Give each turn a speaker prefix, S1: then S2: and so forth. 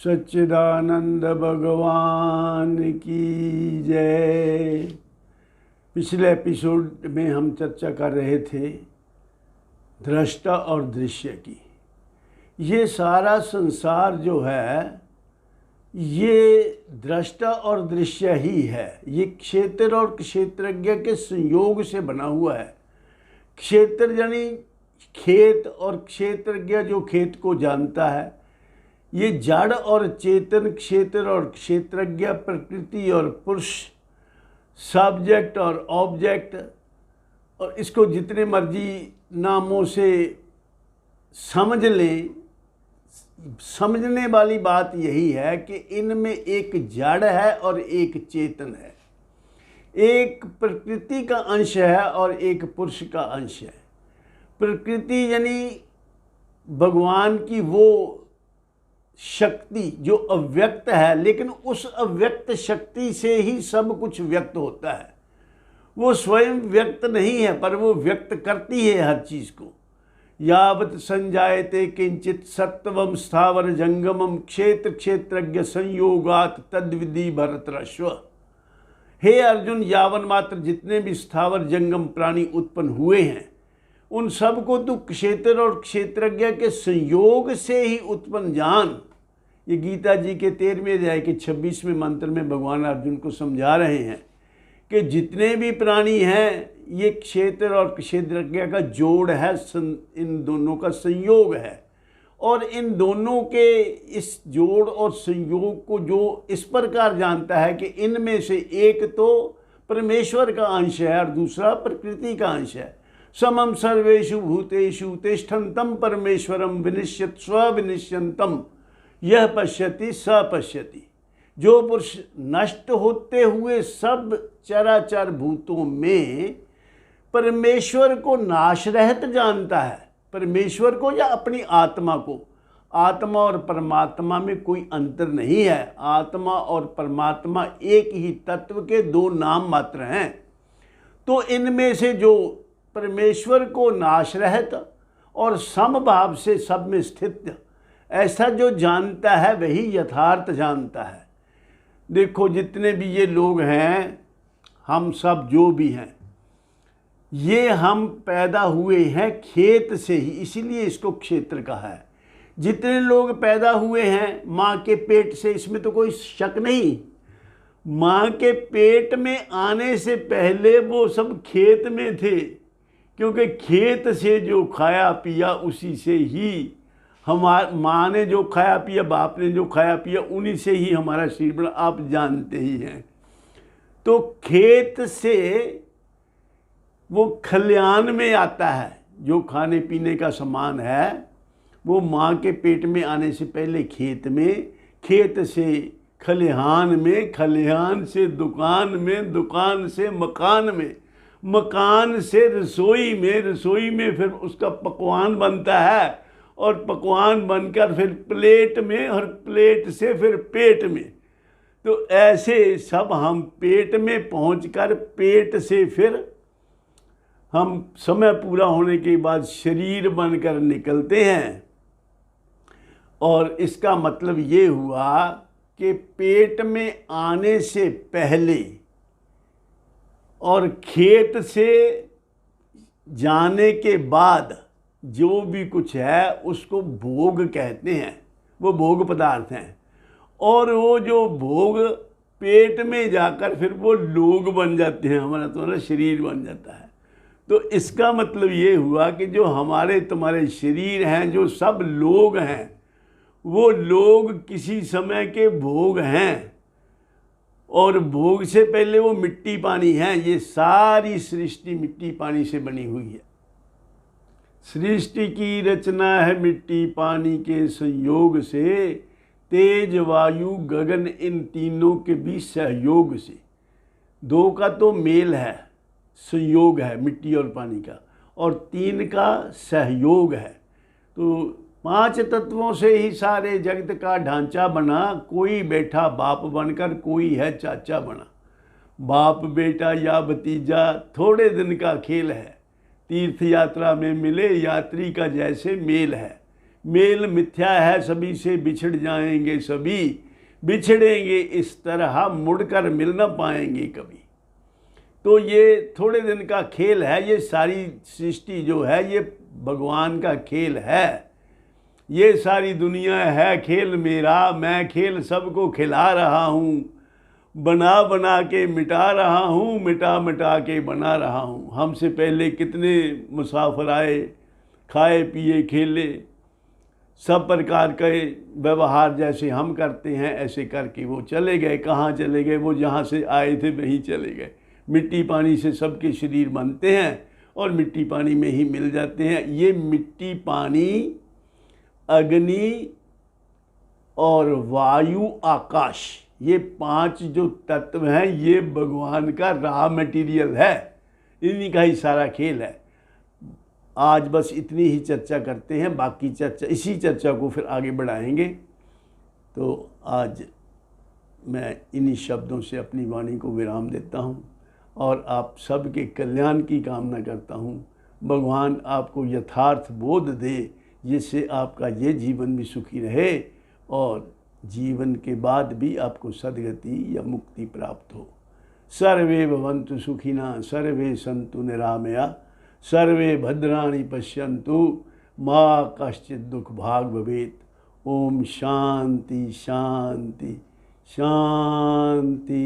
S1: सच्चिदानंद भगवान की जय। पिछले एपिसोड में हम चर्चा कर रहे थे दृष्टा और दृश्य की। ये सारा संसार जो है ये दृष्टा और दृश्य ही है। ये क्षेत्र और क्षेत्रज्ञ के संयोग से बना हुआ है। क्षेत्र यानी खेत और क्षेत्रज्ञ जो खेत को जानता है। ये जड़ और चेतन, क्षेत्र और क्षेत्रज्ञ, प्रकृति और पुरुष, सब्जेक्ट और ऑब्जेक्ट, और इसको जितने मर्जी नामों से समझ लें, समझने वाली बात यही है कि इनमें एक जड़ है और एक चेतन है, एक प्रकृति का अंश है और एक पुरुष का अंश है। प्रकृति यानी भगवान की वो शक्ति जो अव्यक्त है, लेकिन उस अव्यक्त शक्ति से ही सब कुछ व्यक्त होता है। वो स्वयं व्यक्त नहीं है पर वो व्यक्त करती है हर चीज़ को। यावत संजायते किंचित सत्वम स्थावर जंगमम क्षेत्र क्षेत्रज्ञ संयोगात तद्विधि भरतरश्व। हे अर्जुन, यावन मात्र जितने भी स्थावर जंगम प्राणी उत्पन्न हुए हैं उन सब को तू क्षेत्र और क्षेत्रज्ञ के संयोग से ही उत्पन्न जान। ये गीता जी के 13वें अध्याय के 26वें मंत्र में भगवान अर्जुन को समझा रहे हैं कि जितने भी प्राणी हैं ये क्षेत्र और क्षेत्रज्ञ का जोड़ है, इन दोनों का संयोग है। और इन दोनों के इस जोड़ और संयोग को जो इस प्रकार जानता है कि इनमें से एक तो परमेश्वर का अंश है और दूसरा प्रकृति का अंश है। समम सर्वेषु भूतेषु तिष्ठन्तं परमेश्वरम विनिश्यत स्वविनिश्यन्तम यह पश्यति स पश्यति। जो पुरुष नष्ट होते हुए सब चराचर भूतों में परमेश्वर को नाशरहित जानता है, परमेश्वर को या अपनी आत्मा को। आत्मा और परमात्मा में कोई अंतर नहीं है। आत्मा और परमात्मा एक ही तत्व के दो नाम मात्र हैं। तो इनमें से जो परमेश्वर को नाशरहित और समभाव से सब में स्थित ऐसा जो जानता है वही यथार्थ जानता है। देखो जितने भी ये लोग हैं, हम सब जो भी हैं, ये हम पैदा हुए हैं खेत से ही, इसीलिए इसको क्षेत्र कहा है। जितने लोग पैदा हुए हैं माँ के पेट से, इसमें तो कोई शक नहीं। माँ के पेट में आने से पहले वो सब खेत में थे, क्योंकि खेत से जो खाया पिया उसी से ही माँ ने जो खाया पिया, बाप ने जो खाया पिया, उन्हीं से ही हमारा शरीर बना, आप जानते ही हैं। तो खेत से वो खलिहान में आता है। जो खाने पीने का सामान है वो माँ के पेट में आने से पहले खेत में, खेत से खलिहान में, खलिहान से दुकान में, दुकान से मकान में, मकान से रसोई में, रसोई में फिर उसका पकवान बनता है और पकवान बनकर फिर प्लेट में, और प्लेट से फिर पेट में। तो ऐसे सब हम पेट में पहुंचकर पेट से फिर हम समय पूरा होने के बाद शरीर बनकर निकलते हैं। और इसका मतलब ये हुआ कि पेट में आने से पहले और खेत से जाने के बाद जो भी कुछ है उसको भोग कहते हैं। वो भोग पदार्थ हैं। और वो जो भोग पेट में जाकर फिर वो लोग बन जाते हैं, हमारा तुम्हारा शरीर बन जाता है। तो इसका मतलब ये हुआ कि जो हमारे तुम्हारे शरीर हैं, जो सब लोग हैं, वो लोग किसी समय के भोग हैं। और भोग से पहले वो मिट्टी पानी है। ये सारी सृष्टि मिट्टी पानी से बनी हुई है। सृष्टि की रचना है मिट्टी पानी के संयोग से, तेज वायु गगन इन तीनों के बीच सहयोग से। दो का तो मेल है, संयोग है मिट्टी और पानी का, और तीन का सहयोग है। तो 5 तत्वों से ही सारे जगत का ढांचा बना। कोई बैठा बाप बनकर, कोई है चाचा बना। बाप बेटा या भतीजा थोड़े दिन का खेल है, तीर्थ यात्रा में मिले यात्री का जैसे मेल है। मेल मिथ्या है सभी से, बिछड़ जाएंगे सभी, बिछड़ेंगे इस तरह, मुड़कर मिल ना पाएंगे कभी। तो ये थोड़े दिन का खेल है, ये सारी सृष्टि जो है ये भगवान का खेल है। ये सारी दुनिया है खेल मेरा, मैं खेल सबको खिला रहा हूँ, बना बना के मिटा रहा हूँ, मिटा मिटा के बना रहा हूँ। हमसे पहले कितने मुसाफिर आए, खाए पिए खेले, सब प्रकार के व्यवहार जैसे हम करते हैं ऐसे करके वो चले गए। कहाँ चले गए? वो जहाँ से आए थे वहीं चले गए। मिट्टी पानी से सबके शरीर बनते हैं और मिट्टी पानी में ही मिल जाते हैं। ये मिट्टी पानी, अग्नि और वायु आकाश, ये 5 जो तत्व हैं ये भगवान का रॉ मटेरियल है, इन्हीं का ही सारा खेल है। आज बस इतनी ही चर्चा करते हैं, बाकी चर्चा, इसी चर्चा को फिर आगे बढ़ाएंगे। तो आज मैं इन्हीं शब्दों से अपनी वाणी को विराम देता हूँ और आप सबके कल्याण की कामना करता हूँ। भगवान आपको यथार्थ बोध दे, जिससे आपका ये जीवन भी सुखी रहे और जीवन के बाद भी आपको सद्गति या मुक्ति प्राप्त हो। सर्वे भवन्तु सुखिनः, सर्वे सन्तु निरामया, सर्वे भद्राणि पश्यन्तु, मा कश्चित् दुःख भाग् भवेत्। ओम शांति शांति शांति।